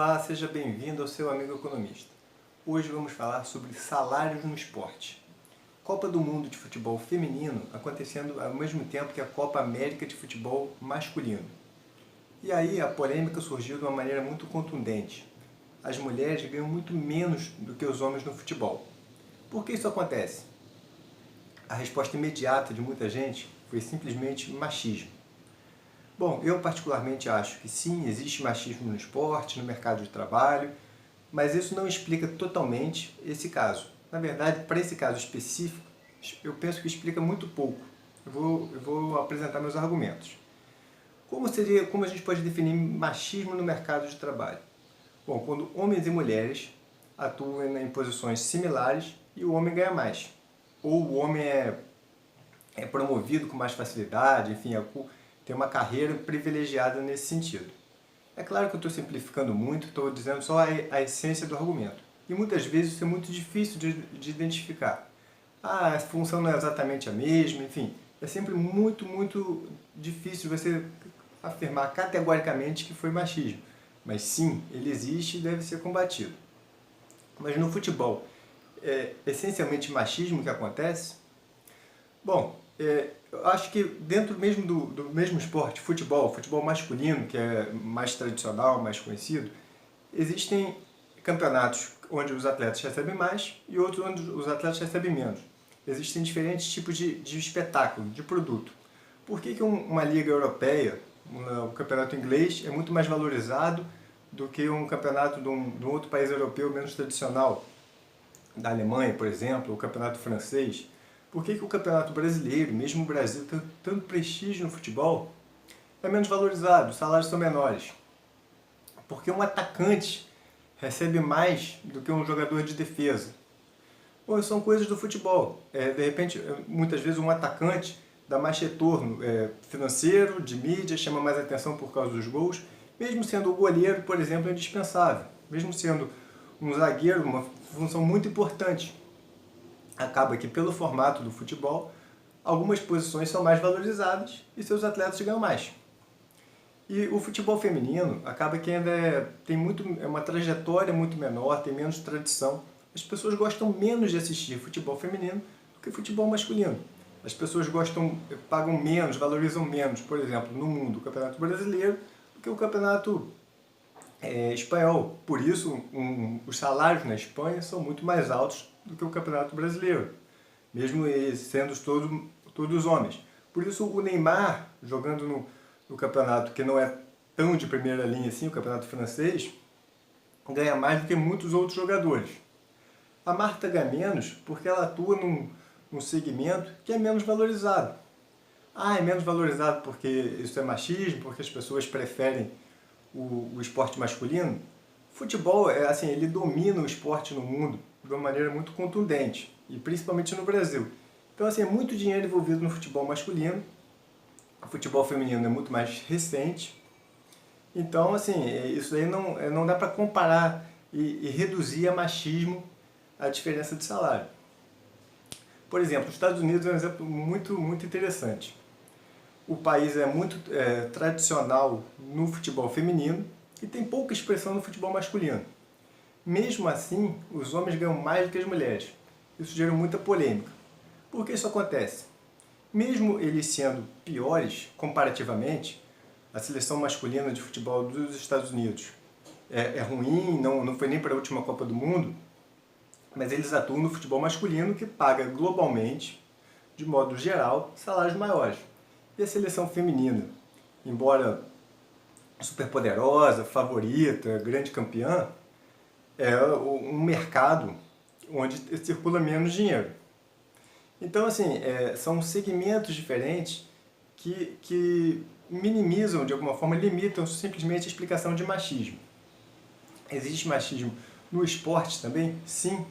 Olá, seja bem-vindo ao seu amigo economista. Hoje vamos falar sobre salários no esporte. Copa do Mundo de futebol feminino acontecendo ao mesmo tempo que a Copa América de futebol masculino. E aí a polêmica surgiu de uma maneira muito contundente. As mulheres ganham muito menos do que os homens no futebol. Por que isso acontece? A resposta imediata de muita gente foi simplesmente machismo. Bom, eu particularmente acho que sim, existe machismo no esporte, no mercado de trabalho, mas isso não explica totalmente esse caso. Na verdade, para esse caso específico, eu penso que explica muito pouco. Eu vou apresentar meus argumentos. Como a gente pode definir machismo no mercado de trabalho? Bom, quando homens e mulheres atuam em posições similares e o homem ganha mais. Ou o homem é promovido com mais facilidade, enfim, tem uma carreira privilegiada nesse sentido. É claro que eu estou simplificando muito, estou dizendo só a essência do argumento. E muitas vezes isso é muito difícil de identificar. A função não é exatamente a mesma, enfim. É sempre muito difícil você afirmar categoricamente que foi machismo. Mas sim, ele existe e deve ser combatido. Mas no futebol, é essencialmente machismo que acontece? Bom, eu acho que dentro mesmo do mesmo esporte, futebol masculino, que é mais tradicional, mais conhecido, existem campeonatos onde os atletas recebem mais e outros onde os atletas recebem menos. Existem diferentes tipos de espetáculo, de produto. Por que uma liga europeia, um campeonato inglês, é muito mais valorizado do que um campeonato de um outro país europeu menos tradicional, da Alemanha, por exemplo, o campeonato francês? Por que o campeonato brasileiro, mesmo o Brasil, tem tanto prestígio no futebol, é menos valorizado, os salários são menores? Porque um atacante recebe mais do que um jogador de defesa. Bom, são coisas do futebol. De repente, muitas vezes um atacante dá mais retorno financeiro, de mídia, chama mais atenção por causa dos gols, mesmo sendo o goleiro, por exemplo, indispensável. Mesmo sendo um zagueiro, uma função muito importante. Acaba que, pelo formato do futebol, algumas posições são mais valorizadas e seus atletas ganham mais. E o futebol feminino acaba que ainda tem uma trajetória muito menor, tem menos tradição. As pessoas gostam menos de assistir futebol feminino do que futebol masculino. As pessoas pagam menos, valorizam menos, por exemplo, no mundo, o Campeonato Brasileiro do que o Campeonato espanhol. Por isso, os salários na Espanha são muito mais altos do que o Campeonato Brasileiro, mesmo sendo todos homens. Por isso, o Neymar, jogando no campeonato que não é tão de primeira linha assim, o campeonato francês, ganha mais do que muitos outros jogadores. A Marta ganha menos porque ela atua num segmento que é menos valorizado. É menos valorizado porque isso é machismo, porque as pessoas preferem o esporte masculino? Futebol, ele domina o esporte no mundo de uma maneira muito contundente, e principalmente no Brasil. Então, é muito dinheiro envolvido no futebol masculino, o futebol feminino é muito mais recente. Então, isso aí não dá para comparar e reduzir a machismo a diferença de salário. Por exemplo, os Estados Unidos é um exemplo muito interessante. O país é muito tradicional no futebol feminino e tem pouca expressão no futebol masculino. Mesmo assim, os homens ganham mais do que as mulheres. Isso gera muita polêmica. Por que isso acontece? Mesmo eles sendo piores comparativamente, a seleção masculina de futebol dos Estados Unidos é ruim, não foi nem para a última Copa do Mundo, mas eles atuam no futebol masculino que paga globalmente, de modo geral, salários maiores. E a seleção feminina, embora superpoderosa, favorita, grande campeã, é um mercado onde circula menos dinheiro. Então, são segmentos diferentes que minimizam, de alguma forma, limitam simplesmente a explicação de machismo. Existe machismo no esporte também? Sim,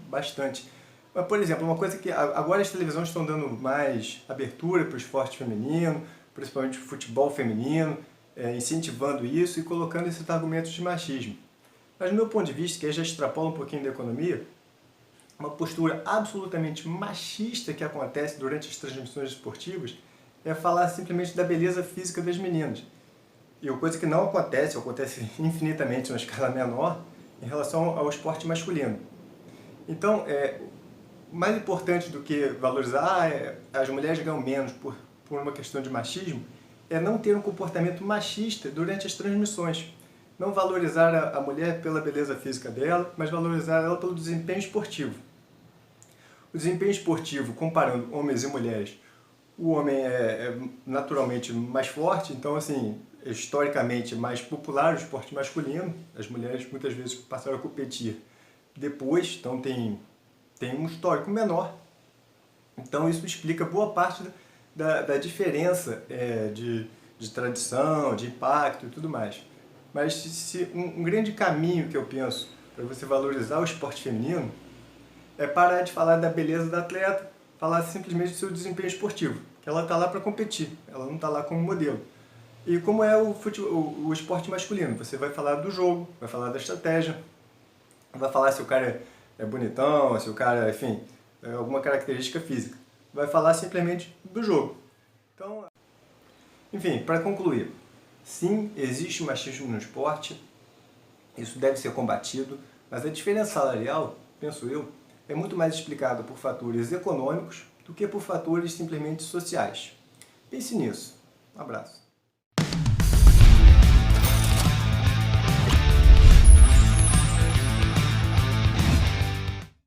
bastante. Mas, por exemplo, uma coisa que agora as televisões estão dando mais abertura para o esporte feminino, principalmente o futebol feminino, incentivando isso e colocando esses argumentos de machismo. Mas, do meu ponto de vista, que aí já extrapola um pouquinho da economia, uma postura absolutamente machista que acontece durante as transmissões esportivas é falar simplesmente da beleza física das meninas. E coisa que não acontece, ou acontece infinitamente numa escala menor, em relação ao esporte masculino. Então, mais importante do que valorizar, as mulheres ganham menos por uma questão de machismo, é não ter um comportamento machista durante as transmissões. Não valorizar a mulher pela beleza física dela, mas valorizar ela pelo desempenho esportivo. O desempenho esportivo, comparando homens e mulheres, o homem é naturalmente mais forte, então, assim, historicamente mais popular o esporte masculino. As mulheres muitas vezes passaram a competir depois, então tem um histórico menor. Então isso explica boa parte da diferença de tradição, de impacto e tudo mais. Mas um grande caminho que eu penso para você valorizar o esporte feminino é parar de falar da beleza da atleta, falar simplesmente do seu desempenho esportivo, que ela está lá para competir, ela não está lá como modelo. E como é o esporte masculino, você vai falar do jogo, vai falar da estratégia, vai falar se o cara é bonitão, se o cara, enfim, alguma característica física. Vai falar simplesmente do jogo. Então, enfim, para concluir, sim, existe machismo no esporte, isso deve ser combatido, mas a diferença salarial, penso eu, é muito mais explicada por fatores econômicos do que por fatores simplesmente sociais. Pense nisso. Um abraço.